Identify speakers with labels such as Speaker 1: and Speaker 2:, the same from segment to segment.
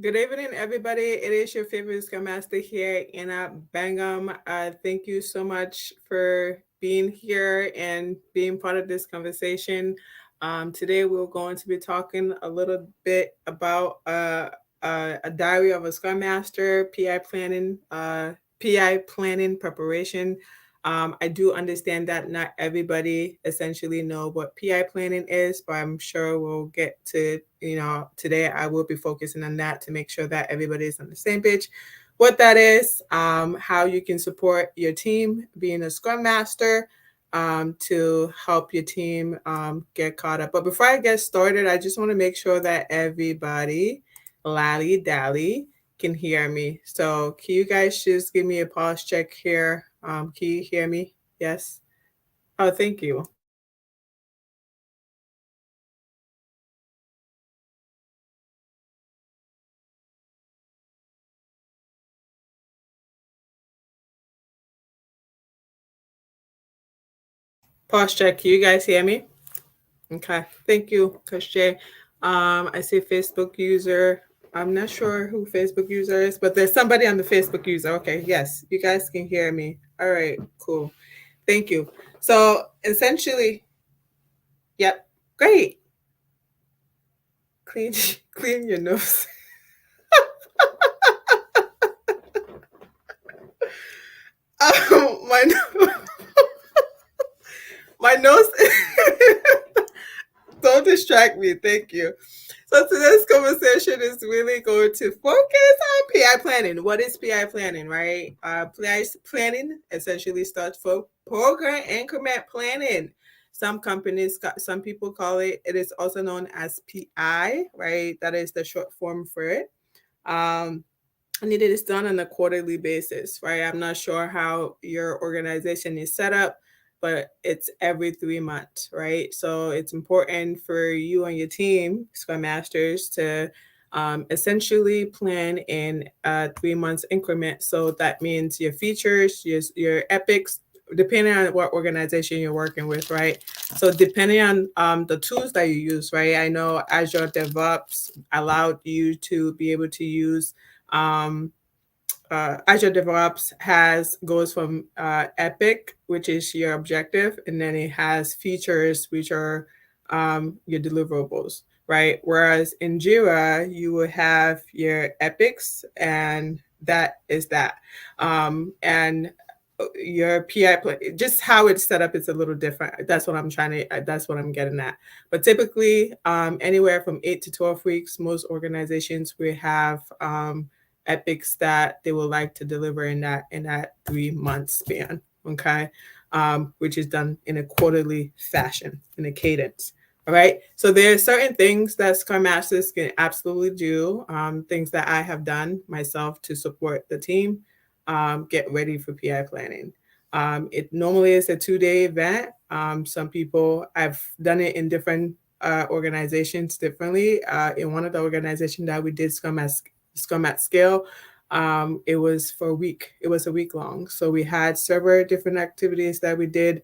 Speaker 1: Good evening, everybody. It is your favorite Scrum Master here, Anna Bangam. Thank you so much for being here and being part of this conversation. Today, we're going to be talking a little bit about a diary of a Scrum Master, PI planning preparation. I do understand that not everybody essentially know what PI planning is, but I'm sure we'll get to, today I will be focusing on that to make sure that everybody is on the same page. What that is, how you can support your team being a Scrum Master to help your team get caught up. But before I get started, I just want to make sure that everybody, lally dally, can hear me. So can you guys just give me a pause check here? Can you hear me? Yes. Oh, thank you. Pause check. Can you guys hear me? Okay. Thank you, Coach Jay. I see Facebook user. I'm not sure who Facebook user is, but there's somebody on the Facebook user. Okay. Yes. You guys can hear me. All right. Cool. Thank you. So essentially, yep. Great. Clean, clean your nose. My my nose. Don't distract me. Thank you. So today's conversation is really going to focus on PI planning. What is PI planning, right? PI planning essentially starts for program increment planning. Some people call it. It is also known as PI, right? That is the short form for it. Um, and it is done on a quarterly basis, right? I'm not sure how your organization is set up, but it's every 3 months, right? So it's important for you and your team, Scrum Masters, to essentially plan in 3 months increment. So that means your features, your epics, depending on what organization you're working with, right? So depending on the tools that you use, right? I know Azure DevOps allowed you to be able to use um, Azure DevOps has goes from Epic, which is your objective, and then it has features, which are your deliverables, right? Whereas in Jira, you will have your epics, and that is that. And your just how it's set up is a little different. That's what I'm trying to. That's what I'm getting at. But typically, anywhere from 8 to 12 weeks, most organizations will have epics that they would like to deliver in that 3 month span. Okay, which is done in a quarterly fashion in a cadence. All right. So there are certain things that Scrum Masters can absolutely do. Things that I have done myself to support the team. Get ready for PI planning. It normally is a 2 day event. Some people I've done it in different organizations differently. In one of the organizations that we did Scrum at Scale. It was for a week. It was a week long. So we had several different activities that we did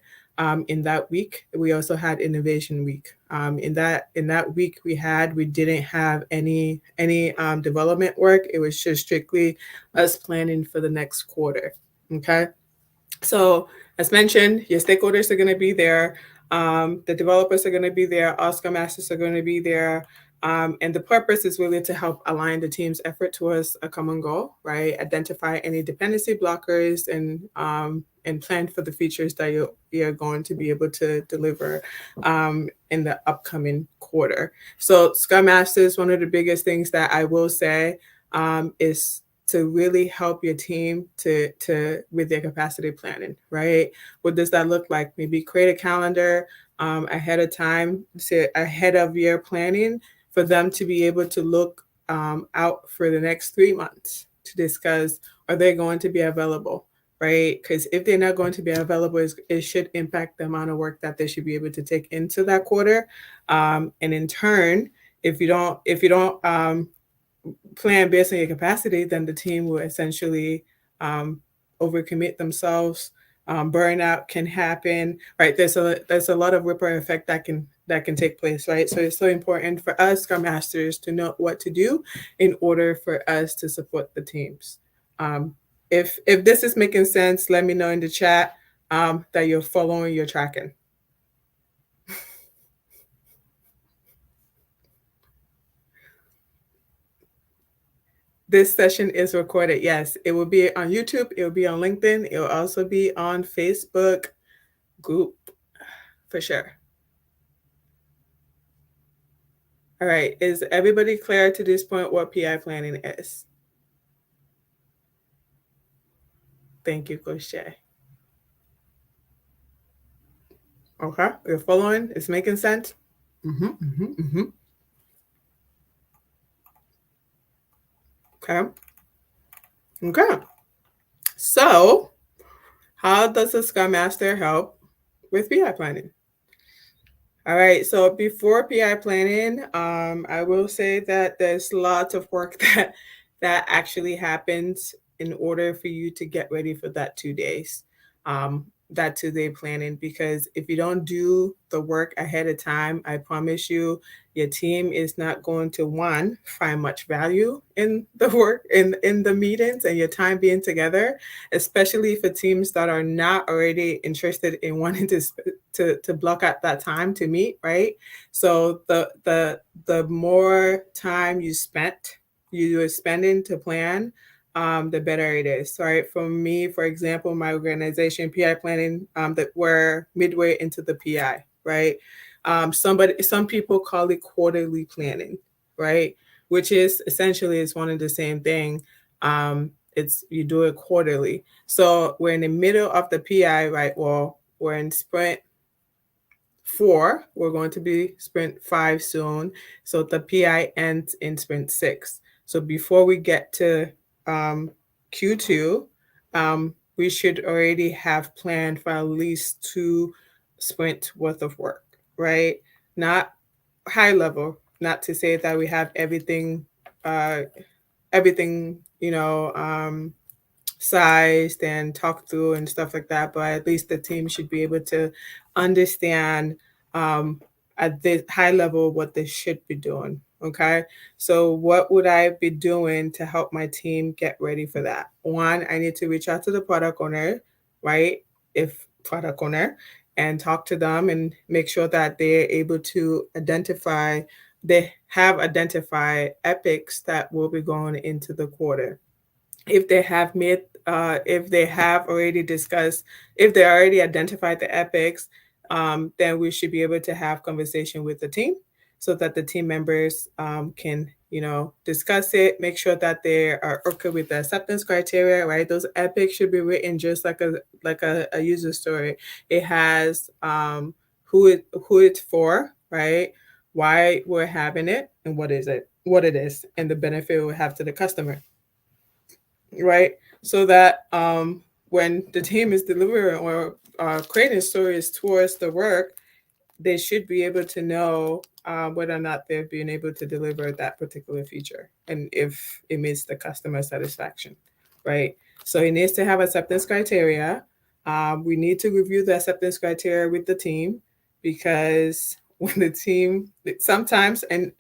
Speaker 1: in that week. We also had Innovation Week. In that week we didn't have any development work. It was just strictly us planning for the next quarter. Okay. So, as mentioned, your stakeholders are going to be there. The developers are going to be there. Oscar masters are going to be there. And the purpose is really to help align the team's effort towards a common goal, right? Identify any dependency blockers and plan for the features that you're going to be able to deliver in the upcoming quarter. So, Scrum Masters, one of the biggest things that I will say is to really help your team to with their capacity planning, right? What does that look like? Maybe create a calendar ahead of time, ahead of your planning, for them to be able to look out for the next 3 months to discuss, are they going to be available, right? Because if they're not going to be available, it should impact the amount of work that they should be able to take into that quarter. And in turn, if you don't plan based on your capacity, then the team will essentially um, overcommit themselves. Burnout can happen, right? There's a lot of ripple effect that can take place, right? So it's so important for us Scrum Masters to know what to do in order for us to support the teams. Um, if this is making sense, let me know in the chat that you're following, you're tracking. This session is recorded. Yes, it will be on YouTube. It will be on LinkedIn. It will also be on Facebook group for sure. All right. Is everybody clear to this point what PI planning is? Thank you, Coach Jay. Okay. You're following? It's making sense? Mm-hmm, mm-hmm, mm-hmm. Okay. Okay. So, how does the Scrum Master help with PI planning? All right. So before PI planning, I will say that there's lots of work that actually happens in order for you to get ready for that 2 days, that 2 day planning. Because if you don't do the work ahead of time, I promise you, your team is not going to one find much value in the work in the meetings and your time being together, especially for teams that are not already interested in wanting to block out that time to meet, right? So the more time you are spending to plan, the better it is. Right. For me, for example, my organization, PI planning, that we're midway into the PI, right? Some people call it quarterly planning, right? Which is essentially it's one and the same thing. It's you do it quarterly. So we're in the middle of the PI, right? Well, we're in sprint 4. We're going to be sprint 5 soon. So the PI ends in sprint 6. So before we get to Q2, we should already have planned for at least 2 sprint worth of work, right? Not high level, not to say that we have uh, everything, sized and talked through and stuff like that, but at least the team should be able to understand um, at this high level what they should be doing. Okay. So, what would I be doing to help my team get ready for that? One, I need to reach out to the product owner, right? If product owner, and talk to them and make sure that they're able to they have identified epics that will be going into the quarter. If they have already discussed, if they already identified the epics, then we should be able to have conversation with the team so that the team members can discuss it, make sure that they are okay with the acceptance criteria, right? Those epics should be written just like a user story. It has who it's for, right? Why we're having it and what it is, and the benefit it will have to the customer, right? So that when the team is delivering or creating stories towards the work, they should be able to know whether or not they're being able to deliver that particular feature and if it meets the customer satisfaction, right? So it needs to have acceptance criteria. We need to review the acceptance criteria with the team because when the team sometimes and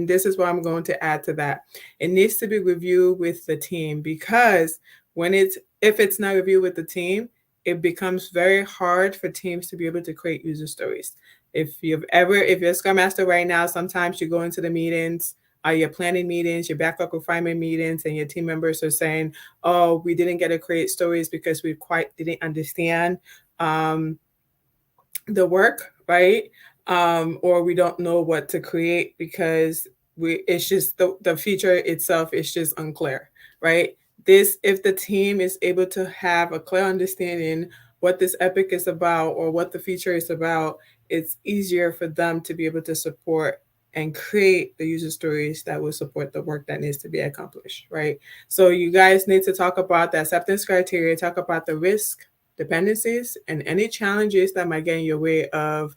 Speaker 1: this is what I'm going to add to that, it needs to be reviewed with the team because if it's not reviewed with the team, it becomes very hard for teams to be able to create user stories. If you're a Scrum Master right now, sometimes you go into the meetings, your planning meetings, your backlog refinement meetings, and your team members are saying, "Oh, we didn't get to create stories because we quite didn't understand um, the work, right? Or we don't know what to create because it's just the feature itself is just unclear, right? This if the team is able to have a clear understanding what this epic is about or what the feature is about, it's easier for them to be able to support and create the user stories that will support the work that needs to be accomplished, right? So you guys need to talk about the acceptance criteria, talk about the risk, dependencies, and any challenges that might get in your way of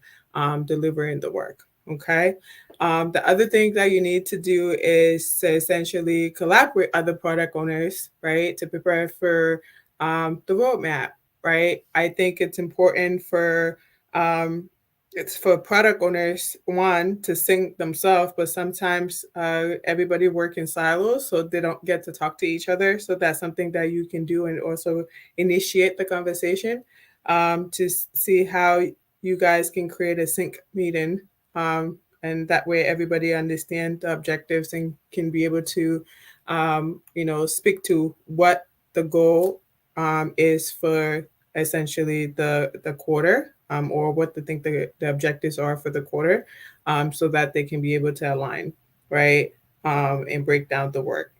Speaker 1: delivering the work. Okay. The other thing that you need to do is to essentially collaborate with other product owners, right, to prepare for the roadmap, right? I think it's important for um, it's for product owners, one, to sync themselves, but sometimes everybody work in silos, so they don't get to talk to each other. So that's something that you can do, and also initiate the conversation to see how you guys can create a sync meeting, and that way everybody understand the objectives and can be able to, speak to what the goal is for essentially the quarter, or what they think the objectives are for the quarter, so that they can be able to align, right, and break down the work.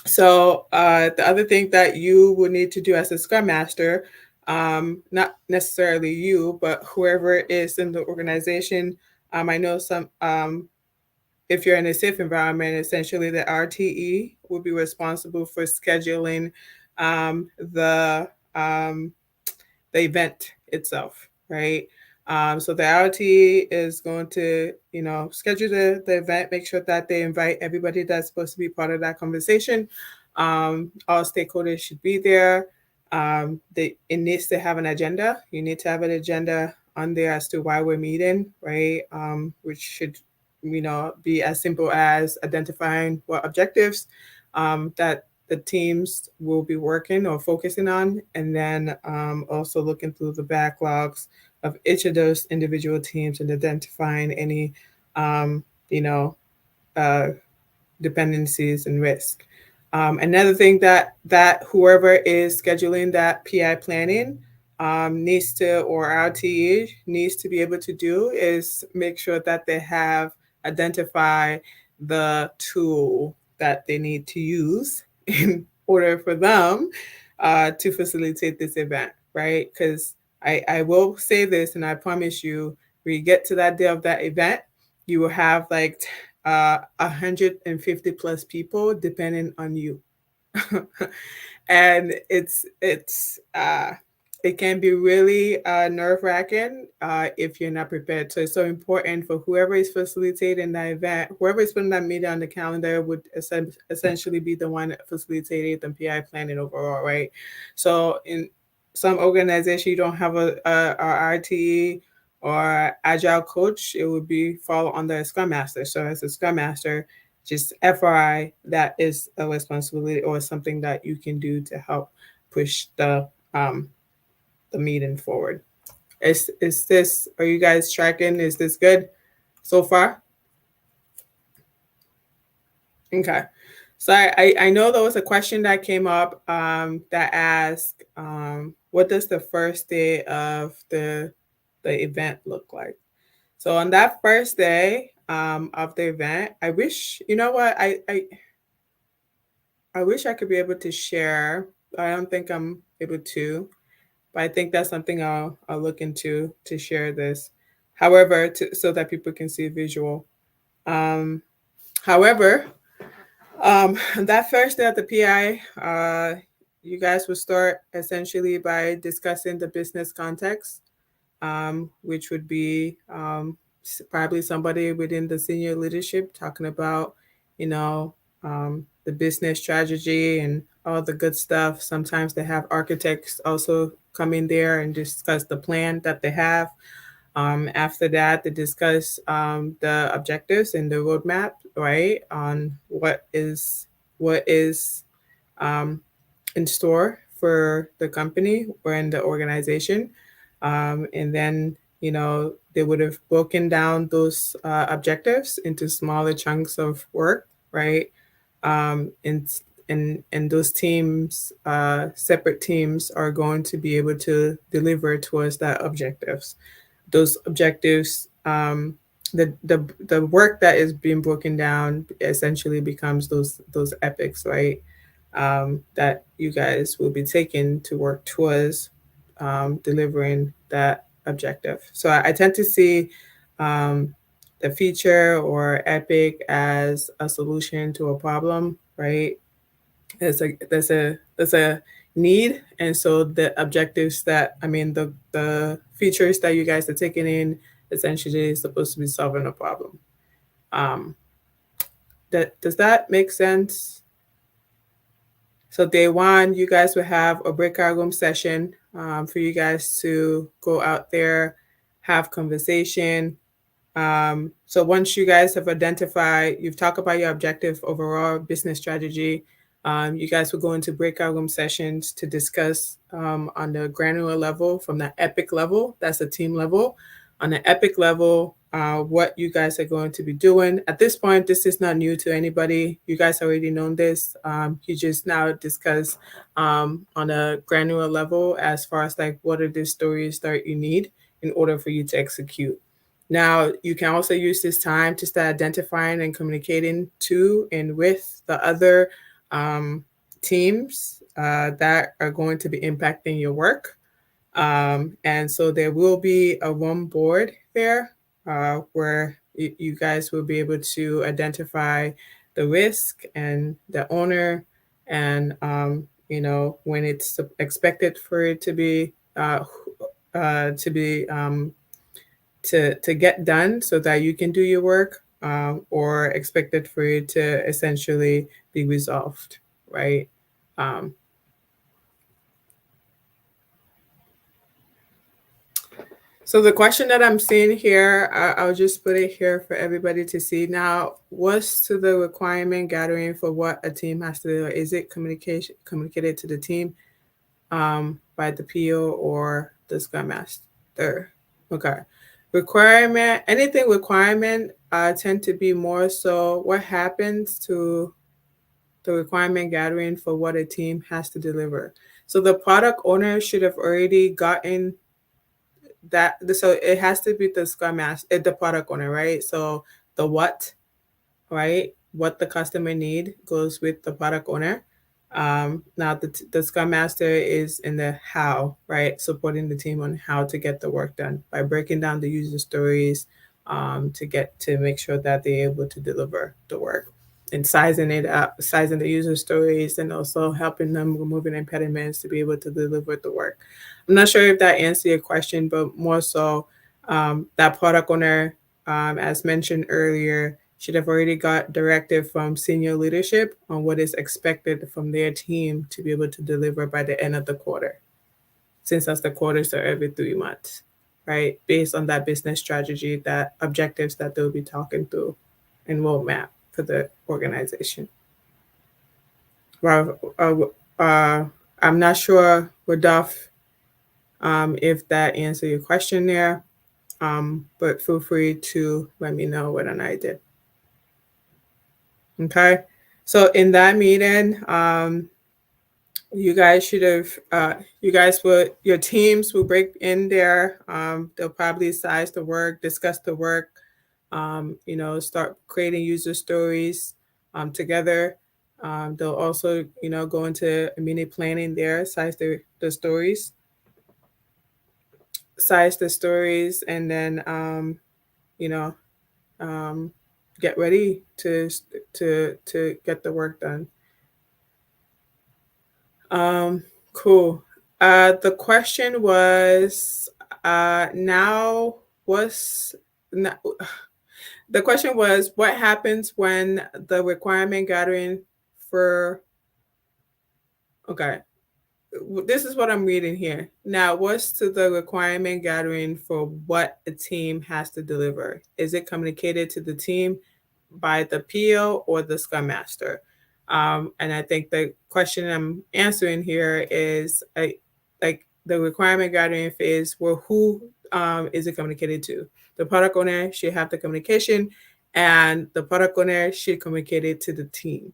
Speaker 1: So the other thing that you will need to do as a scrum master, not necessarily you, but whoever is in the organization, I know some, if you're in a safe environment, essentially the RTE will be responsible for scheduling um, the um, the event itself, right? So the RT is going to, schedule the event, make sure that they invite everybody that's supposed to be part of that conversation. All stakeholders should be there. It needs to have an agenda. You need to have an agenda on there as to why we're meeting, right? Which should, be as simple as identifying what objectives that the teams will be working or focusing on, and then also looking through the backlogs of each of those individual teams and identifying any, um, you know, uh, dependencies and risk. Another thing that whoever is scheduling that PI planning needs to, or RTE needs to be able to do, is make sure that they have identified the tool that they need to use in order for them to facilitate this event, right? Because I will say this, and I promise you, when you get to that day of that event, you will have like 150 plus people depending on you. And it can be really nerve wracking if you're not prepared. So it's so important for whoever is facilitating that event, whoever is putting that meeting on the calendar would essentially be the one facilitating the PI planning overall, right? So in some organization, you don't have a RTE or agile coach, it would be fall under a scrum master. So as a scrum master, just FYI, that is a responsibility or something that you can do to help push the meeting forward. Is this, are you guys tracking? Is this good so far? Okay. So I know there was a question that came up that asked, what does the first day of the event look like? So on that first day of the event, I wish, you know what, I wish I could be able to share. I don't think I'm able to, but I think that's something I'll look into to share this. However, so that people can see visual. Um, however, that first day at the PI, you guys will start essentially by discussing the business context, which would be probably somebody within the senior leadership talking about, the business strategy and all the good stuff. Sometimes they have architects also come in there and discuss the plan that they have. After that, they discuss the objectives and the roadmap, right, on what is um, in store for the company or in the organization. And then, they would have broken down those objectives into smaller chunks of work, right? And those teams, separate teams, are going to be able to deliver towards that objectives. Those objectives, the work that is being broken down essentially becomes those epics, right? That you guys will be taking to work towards delivering that objective. So I tend to see the feature or epic as a solution to a problem, right? There's a need, and so the objectives that, I mean, the features that you guys are taking in essentially is supposed to be solving a problem. Um, that does that make sense? So day one, you guys will have a breakout room session for you guys to go out there, have conversation. So once you guys have identified, you've talked about your objective, overall business strategy. You guys will go into breakout room sessions to discuss on the granular level, from the epic level, that's the team level, on the epic level, what you guys are going to be doing. At this point, this is not new to anybody. You guys already know this. You just now discuss on a granular level as far as like what are the stories that you need in order for you to execute. Now, you can also use this time to start identifying and communicating to and with the other teams that are going to be impacting your work. And so there will be a one board there where you guys will be able to identify the risk and the owner, and when it's expected for it to be to be to get done so that you can do your work, or expected for it to essentially be resolved, right? Um, so the question that I'm seeing here, I'll just put it here for everybody to see. Now, what's to the requirement gathering for what a team has to do? Is it communicated to the team by the PO or the Scrum Master? Okay. Anything requirement tend to be more so what happens to the requirement gathering for what a team has to deliver. So the product owner should have already gotten that. So it has to be the Scrum Master, the product owner, right? So the what, right? What the customer need goes with the product owner. Now the Scrum Master is in the how, right? Supporting the team on how to get the work done by breaking down the user stories to make sure that they're able to deliver the work, and sizing it up, sizing the user stories, and also helping them removing impediments to be able to deliver the work. I'm not sure if that answered your question, but more so that product owner, as mentioned earlier, should have already got directive from senior leadership on what is expected from their team to be able to deliver by the end of the quarter, since that's the quarters are every 3 months, right? Based on that business strategy, that objectives that they'll be talking through and roadmap for the organization. Well, I'm not sure, Rodolphe, if that answered your question there, but feel free to let me know whether or not I did. Okay. So in that meeting, you guys should have, your teams will break in there. They'll probably size the work, discuss the work, start creating user stories together. They'll also, go into a mini planning there, size the stories, and then, you know, um, get ready to get the work done. Cool. The question was now what's now, the question was what happens when the requirement gathering for okay, this is what I'm reading here. Now, what's to the requirement gathering for what a team has to deliver? Is it communicated to the team by the PO or the Scrum Master? And I think the question I'm answering here is like the requirement gathering phase. Well, who is it communicated to? The product owner should have the communication, and the product owner should communicate it to the team.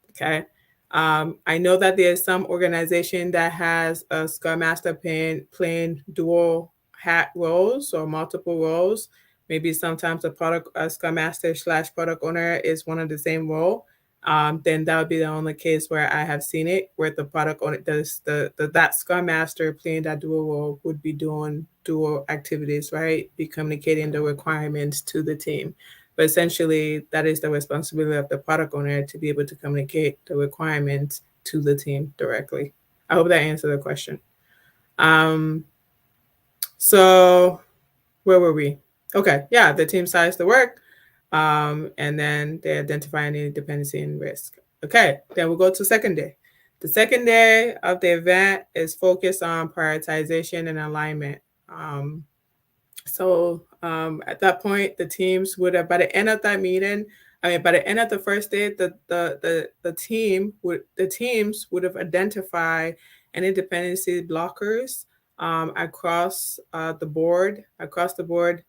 Speaker 1: Okay. I know that there's some organization that has a Scrum Master playing dual hat roles or multiple roles. Maybe sometimes a Scrum Master / product owner is one of the same role. Then that would be the only case where I have seen it, where the product owner does that Scrum Master playing that dual role would be doing dual activities, right? Be communicating the requirements to the team. But essentially, that is the responsibility of the product owner to be able to communicate the requirements to the team directly. I hope that answered the question. Um, so where were we? Okay, yeah, the team size the work, and then they identify any dependency and risk. Okay, then we'll go to second day. The second day of the event is focused on prioritization and alignment. So at that point, the teams would have, by the end of that meeting, I mean, by the end of the first day, the teams would have identified any dependency blockers across the board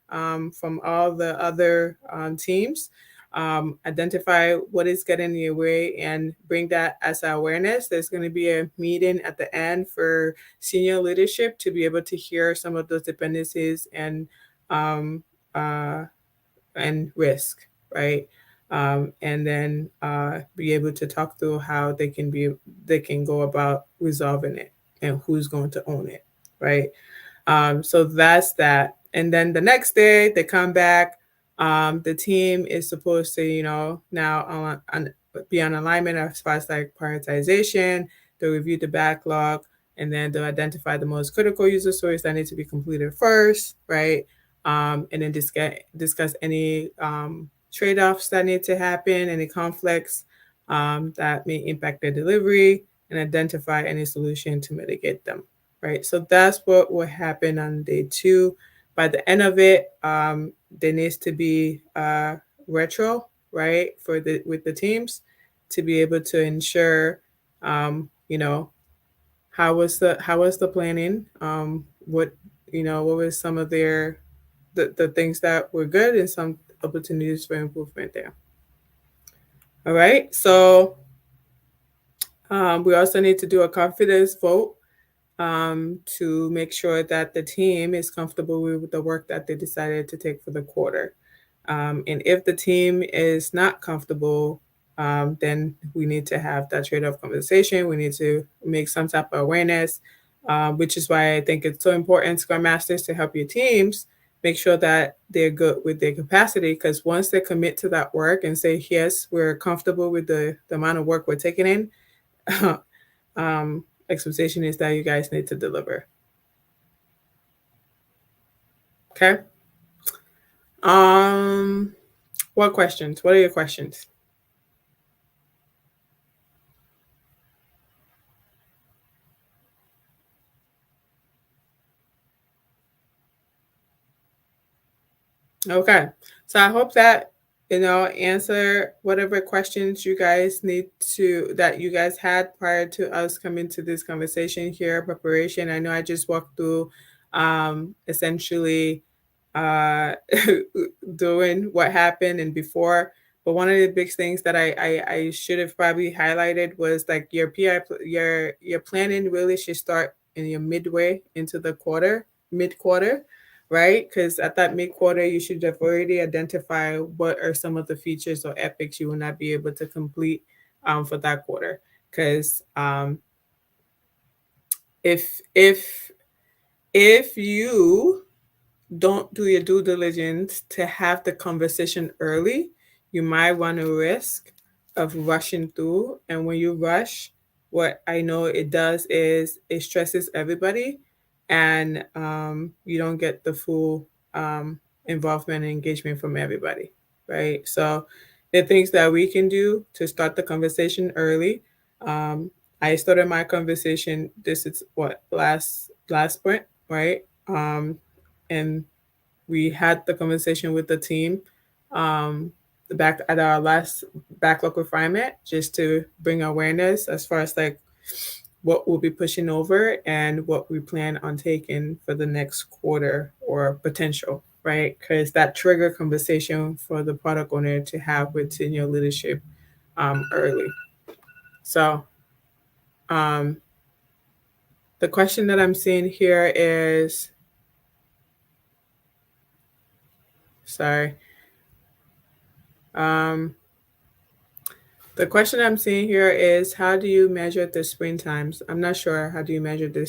Speaker 1: from all the other teams. Identify what is getting in your way and bring that as awareness. There's going to be a meeting at the end for senior leadership to be able to hear some of those dependencies um, uh, and risk, right? And then be able to talk through how they can go about resolving it and who's going to own it, right? So that's that. And then the next day they come back. The team is supposed to, now be on alignment as far as like prioritization. They'll review the backlog and then they'll identify the most critical user stories that need to be completed first, right? And then discuss any trade-offs that need to happen, any conflicts that may impact their delivery, and identify any solution to mitigate them, right? So that's what will happen on day two. By the end of it, there needs to be retro, right, for the with the teams to be able to ensure, you know, how was the planning, what was some of the things that were good and some opportunities for improvement there. All right, so we also need to do a confidence vote to make sure that the team is comfortable with the work that they decided to take for the quarter. And if the team is not comfortable, then we need to have that trade off conversation. We need to make some type of awareness, which is why I think it's so important, Scrum Masters, to help your teams make sure that they're good with their capacity. Because once they commit to that work and say, yes, we're comfortable with the amount of work we're taking in, expectation is that you guys need to deliver. Okay. Um, what questions? What are your questions? Okay. So I hope that answer whatever questions you guys need to that you guys had prior to us coming to this conversation here, preparation. I know I just walked through essentially uh doing what happened and before. But one of the big things that I should have probably highlighted was like your planning really should start in your midway into the mid quarter, right? Because at that mid quarter, you should have already identify what are some of the features or epics you will not be able to complete for that quarter. Because if if you don't do your due diligence to have the conversation early, you might run a risk of rushing through. And when you rush, what I know it does is it stresses everybody, and you don't get the full involvement and engagement from everybody, right? So, the things that we can do to start the conversation early. Um, I started my conversation. This is what last point, right? And we had the conversation with the team back at our last backlog refinement just to bring awareness as far as like what we'll be pushing over and what we plan on taking for the next quarter or potential, right? Because that trigger conversation for the product owner to have with senior leadership early. So um, the question that I'm seeing here is, sorry, um, the question I'm seeing here is, how do you measure the sprint times? I'm not sure. How do you measure the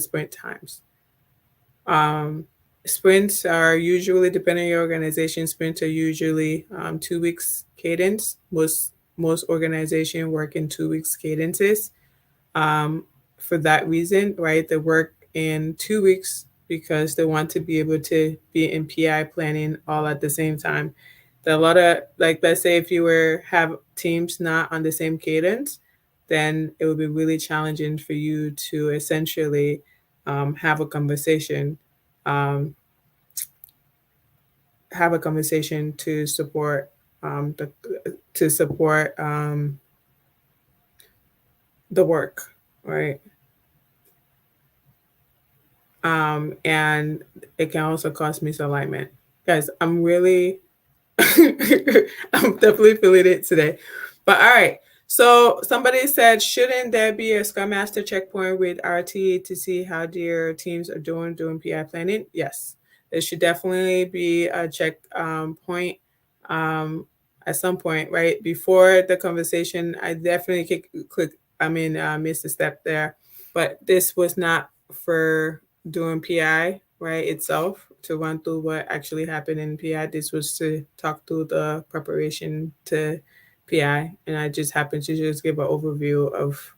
Speaker 1: sprint times? Um, Sprints are usually, depending on your organization, sprints are usually 2 weeks cadence. Most organizations work in 2 weeks cadences um, for that reason, right? They work in 2 weeks because they want to be able to be in PI planning all at the same time. There are a lot of, like, let's say if you were have teams not on the same cadence, then it would be really challenging for you to essentially have a conversation. Um, have a conversation to support the to support the work, right? And it can also cause misalignment. Guys, I'm really, I'm definitely feeling it today. But all right. So somebody said, shouldn't there be a Scrum Master checkpoint with RT to see how their teams are doing PI planning? Yes, there should definitely be a check point um, at some point, right? Before the conversation, I definitely missed a step there. But this was not for doing PI, right, itself, to run through what actually happened in PI. This was to talk through the preparation to PI. And I just happened to just give an overview of,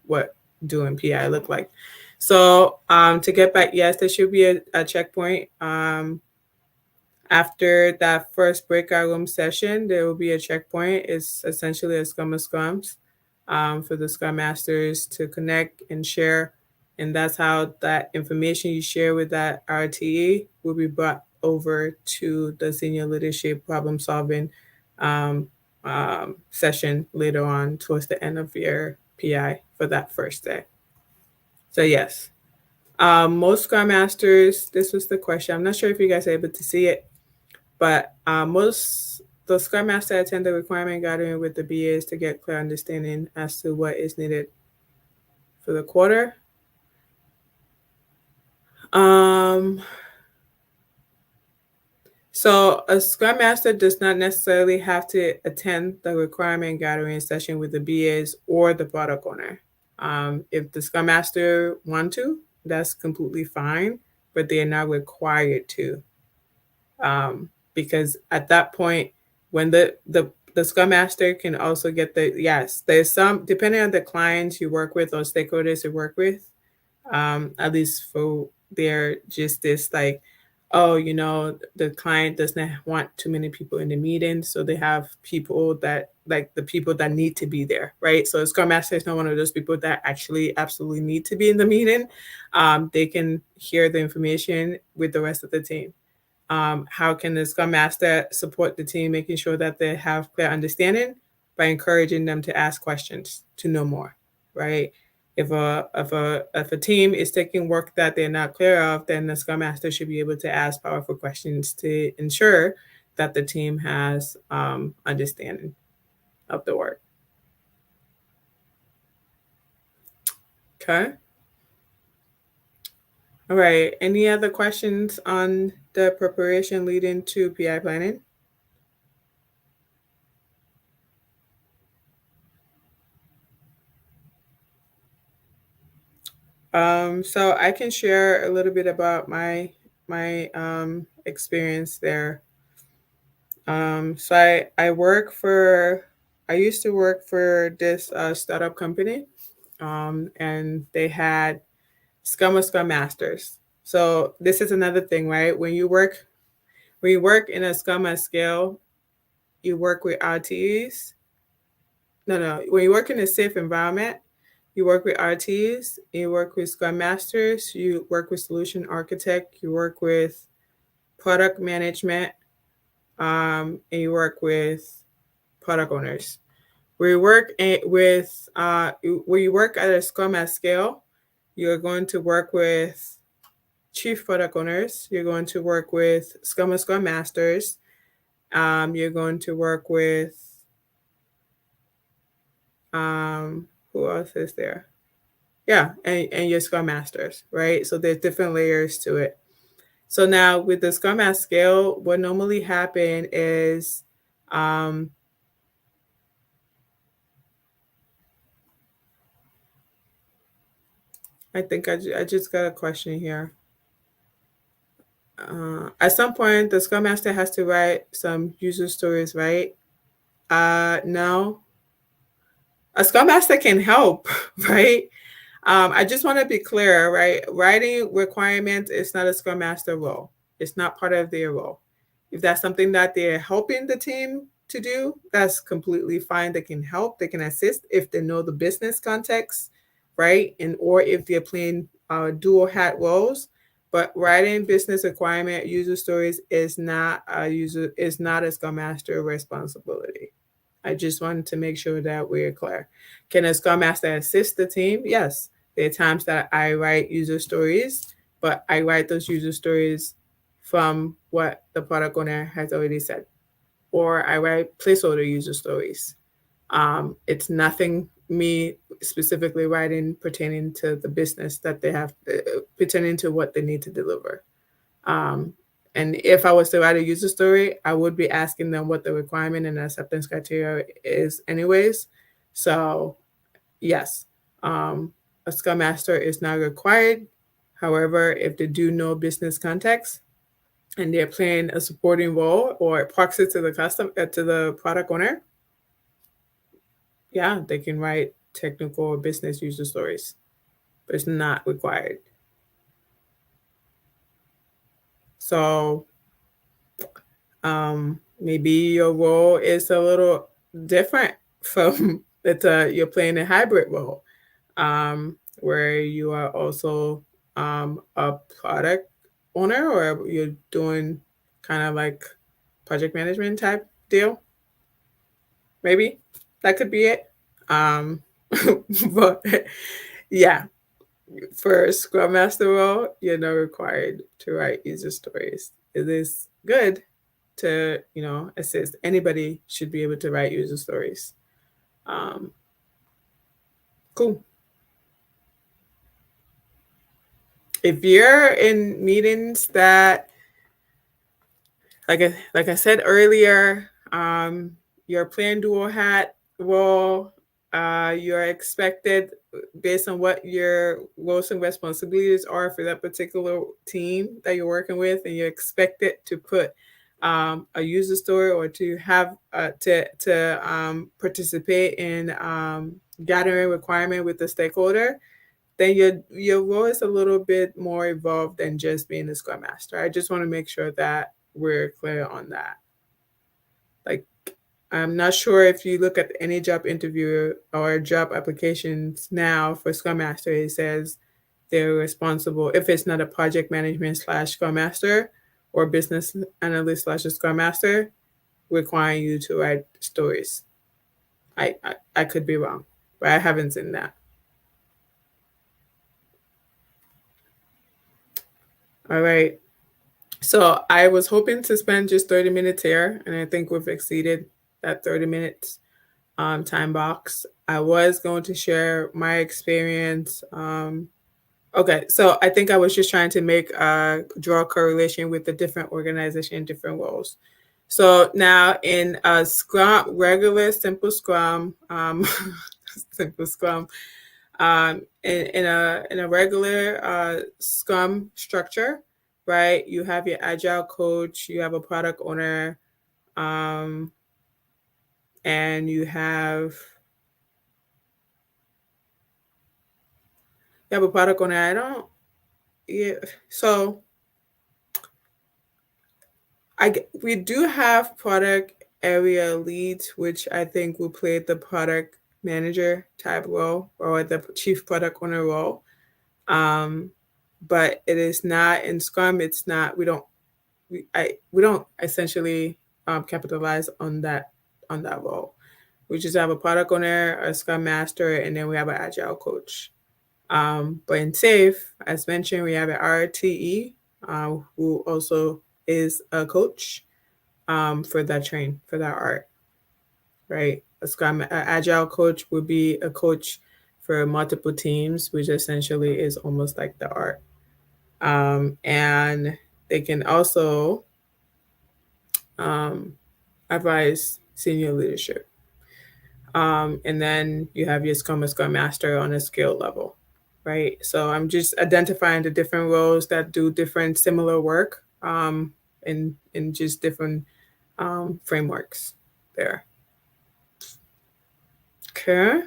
Speaker 1: what doing PI looked like. So to get back, yes, there should be a checkpoint. After that first breakout room session, there will be a checkpoint. It's essentially a scrum of scrums for the scrum masters to connect and share. And that's how that information you share with that RTE will be brought over to the senior leadership problem solving um, session later on towards the end of your PI for that first day. So, yes, most scrum masters, this was the question. I'm not sure if you guys are able to see it, but most the Scrum Master attend the requirement gathering with the BAs to get clear understanding as to what is needed for the quarter. So a Scrum Master does not necessarily have to attend the requirement gathering session with the BAs or the product owner. If the Scrum Master want to, that's completely fine, but they are not required to. Because at that point, when the Scrum Master can also get there's some, depending on the clients you work with or stakeholders you work with, at least for their just this like, oh, the client doesn't want too many people in the meeting, so they have people that, like, the people that need to be there, right? So Scrum Master is not one of those people that actually absolutely need to be in the meeting. They can hear the information with the rest of the team. How can the Scrum Master support the team, making sure that they have clear understanding by encouraging them to ask questions to know more, right? If a team is taking work that they're not clear of, then the Scrum Master should be able to ask powerful questions to ensure that the team has understanding of the work. Okay. All right. Any other questions on the preparation leading to PI planning? So I can share a little bit about my experience there. So I used to work for this startup company, and they had Scrum Masters. So this is another thing, right? When you work in a Scrum at scale, you work with RTs. No. When you work in a safe environment, you work with RTs, you work with Scrum Masters, you work with Solution Architect, you work with product management, and you work with product owners. Where you work at a Scrum at scale, you're going to work with chief product owners. You're going to work with Scrum Masters. You're going to work with who else is there? Yeah, and your Scrum Masters, right? So there's different layers to it. So now with the Scrum at scale, what normally happen is I think I just got a question here. At some point, the Scrum Master has to write some user stories, right? No, a Scrum Master can help, right? I just want to be clear, right? Writing requirements is not a Scrum Master role. It's not part of their role. If that's something that they're helping the team to do, that's completely fine. They can help, they can assist if they know the business context, right? And or if they're playing dual hat roles. But writing business requirement user stories is not a Scrum Master responsibility. I just wanted to make sure that we're clear. Can a Scrum Master assist the team? Yes. There are times that I write user stories, but I write those user stories from what the product owner has already said, or I write placeholder user stories. It's nothing me specifically writing pertaining to the business that they have, pertaining to what they need to deliver. Um, and if I was to write a user story, I would be asking them what the requirement and acceptance criteria is, anyways. So, yes, a Scrum Master is not required. However, if they do know business context and they're playing a supporting role or a proxy to to the product owner, yeah, they can write technical or business user stories, but it's not required. So maybe your role is a little different from you're playing a hybrid role, where you are also a product owner, or you're doing kind of like project management type deal. Maybe that could be it. Um, but yeah, for a Scrum Master role, you're not required to write user stories. It is good to, assist. Anybody should be able to write user stories. Um, cool. If you're in meetings that, like I said earlier, you're playing dual hat role. You're expected, based on what your roles and responsibilities are for that particular team that you're working with, and you're expected to put a user story, or to have to participate in gathering requirement with the stakeholder. Then your role is a little bit more evolved than just being a Scrum Master. I just want to make sure that we're clear on that. Like, I'm not sure if you look at any job interview or job applications now for Scrum Master, it says they're responsible, if it's not a project management / Scrum Master or business analyst / Scrum Master, requiring you to write stories. I could be wrong, but I haven't seen that. All right. So I was hoping to spend just 30 minutes here, and I think we've exceeded that 30 minutes time box. I was going to share my experience. Okay, so I think I was just trying to draw a correlation with the different organization, different roles. So now in a Scrum, regular simple Scrum, simple Scrum, in a regular Scrum structure, right? You have your agile coach, you have a product owner, um, and you have a product owner. I don't. Yeah. So we do have product area leads, which I think will play the product manager type role, or the chief product owner role. Um, but it is not in Scrum. It's not. We don't essentially capitalize on that role. We just have a product owner, a Scrum master, and then we have an agile coach. But in SAFE, as mentioned, we have an RTE, who also is a coach for that art, right? A Scrum Agile coach would be a coach for multiple teams, which essentially is almost like the art. And they can also advise senior leadership. And then you have your Scrum Master on a skill level, right? So I'm just identifying the different roles that do different similar work, in just different frameworks there. Okay.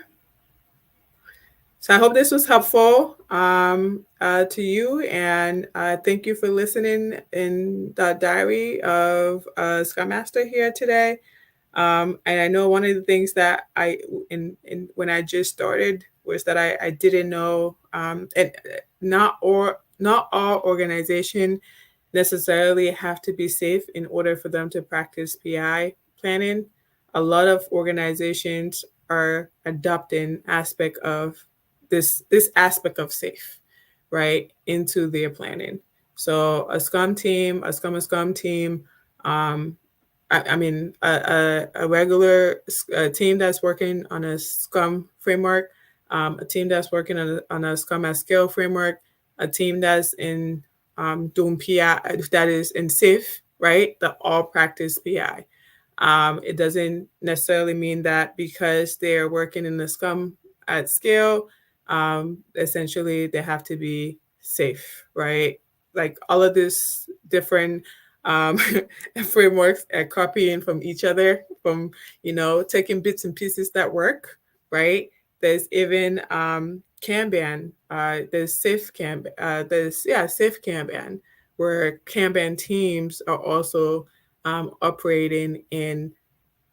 Speaker 1: So I hope this was helpful to you, and thank you for listening in the diary of Scrum Master here today. And I know one of the things that in when I just started was that I didn't know, and not not all organization necessarily have to be safe in order for them to practice PI planning. A lot of organizations are adopting aspect of this aspect of safe, right, into their planning. So a Scrum team, um, I mean, a regular team that's working on a Scrum framework, a team that's working on a Scrum at Scale framework, a team that's in doing PI, that is in SIF, right? That all practice PI. It doesn't necessarily mean that because they're working in the Scrum at scale, essentially they have to be safe, right? Like all of this different um, frameworks are copying from each other, from taking bits and pieces that work, right? There's even Kanban. There's safe Kanban. Safe Kanban, where Kanban teams are also operating in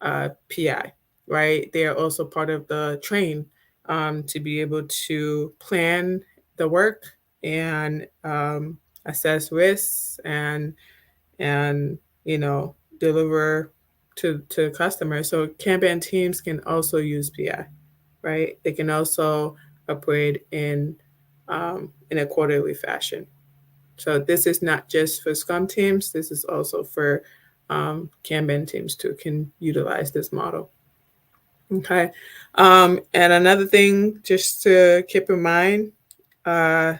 Speaker 1: PI, right? They are also part of the train to be able to plan the work and assess risks and deliver to customers. So Kanban teams can also use PI, right? They can also operate in a quarterly fashion. So this is not just for Scrum teams. This is also for Kanban teams too, can utilize this model. Okay. And another thing just to keep in mind, uh,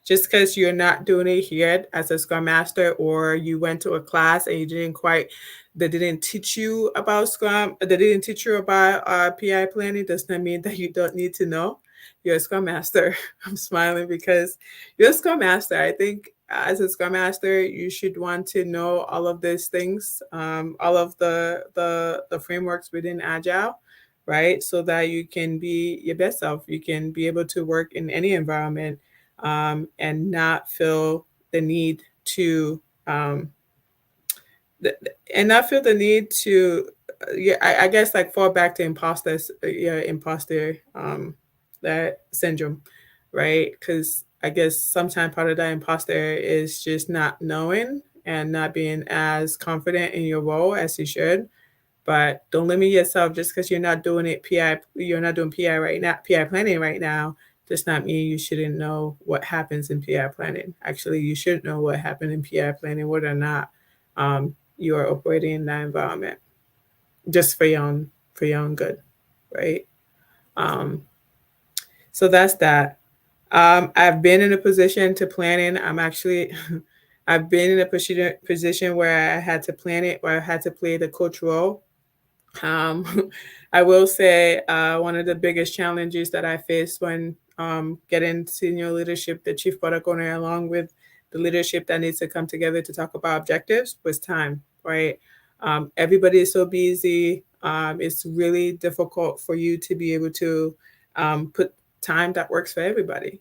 Speaker 1: just because you're not doing it here as a Scrum Master, or you went to a class and you didn't quite, they didn't teach you about Scrum, they didn't teach you about PI planning, does not mean that you don't need to know. You're a Scrum Master. I'm smiling because you're a Scrum Master. I think as a Scrum Master, you should want to know all of these things, all of the frameworks within Agile, right? So that you can be your best self. You can be able to work in any environment and not feel the need to um, and not feel the need to yeah, I guess like fall back to imposter that syndrome, right? Because I guess sometimes part of that imposter is just not knowing and not being as confident in your role as you should. But don't limit yourself just because you're not doing it PI. You're not doing PI right now. PI planning right now does not mean you shouldn't know what happens in PI planning. Actually, you should know what happened in PI planning, whether or not you are operating in that environment, just for your own good, right? Um, so that's that. I've been in a position to planning. I'm actually, I've been in a position where I had to plan it, where I had to play the coach role. I will say one of the biggest challenges that I faced when getting senior leadership, the chief product owner, along with the leadership that needs to come together to talk about objectives, was time, right? Everybody is so busy. It's really difficult for you to be able to put time that works for everybody.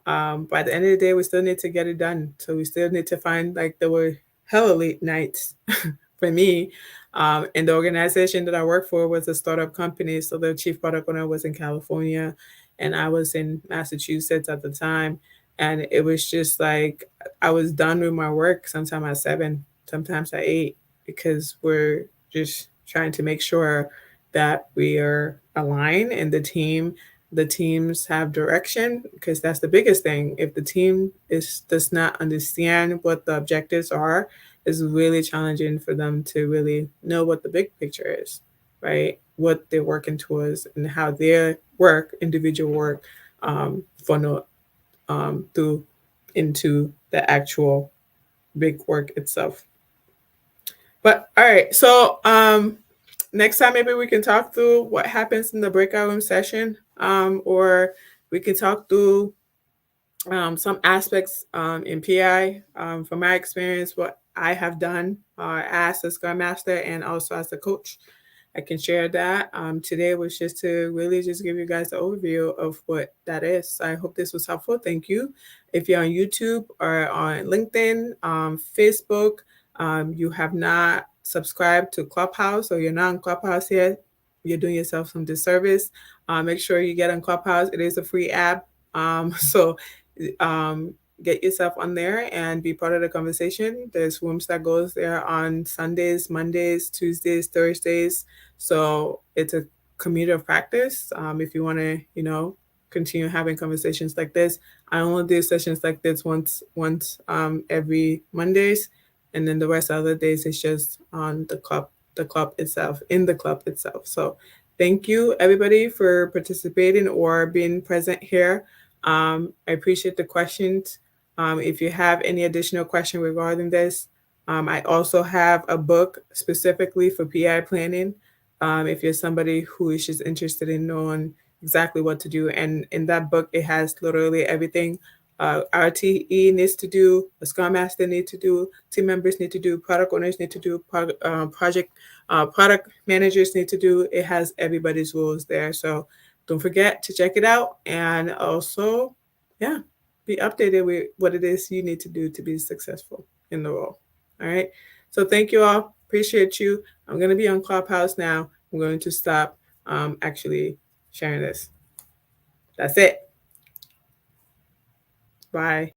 Speaker 1: By the end of the day, we still need to get it done. So we still need to find, like, there were hella late nights for me. And the organization that I worked for was a startup company. So the chief product owner was in California and I was in Massachusetts at the time. And it was just like I was done with my work sometime at 7, sometimes at 8, because we're just trying to make sure that we are aligned and the teams have direction, because that's the biggest thing. If the team is does not understand what the objectives are, it's really challenging for them to really know what the big picture is, right? What they're working towards and how their work, individual work, funnel through into the actual big work itself. But all right, so next time maybe we can talk through what happens in the breakout room session, or we can talk through some aspects in PI from my experience, what I have done as a Scrum Master and also as a coach. I can share that. Today was just to really just give you guys an overview of what that is. I hope this was helpful. Thank you. If you're on YouTube or on LinkedIn, Facebook, you have not subscribed to Clubhouse or you're not on Clubhouse yet, you're doing yourself some disservice. Make sure you get on Clubhouse. It is a free app. So get yourself on there and be part of the conversation. There's rooms that goes there on Sundays, Mondays, Tuesdays, Thursdays. So it's a community of practice. If you want to, continue having conversations like this, I only do sessions like this once every Mondays, and then the rest of the days is just on the club itself, in the club itself. So thank you everybody for participating or being present here. I appreciate the questions. If you have any additional question regarding this, I also have a book specifically for PI planning. If you're somebody who is just interested in knowing exactly what to do, and in that book, it has literally everything RTE needs to do, the Scrum Master need to do, team members need to do, product owners need to do, product managers need to do. It has everybody's rules there. So don't forget to check it out, and also, yeah, be updated with what it is you need to do to be successful in the role. All right. So thank you all. Appreciate you. I'm going to be on Clubhouse now. I'm going to stop actually sharing this. That's it. Bye.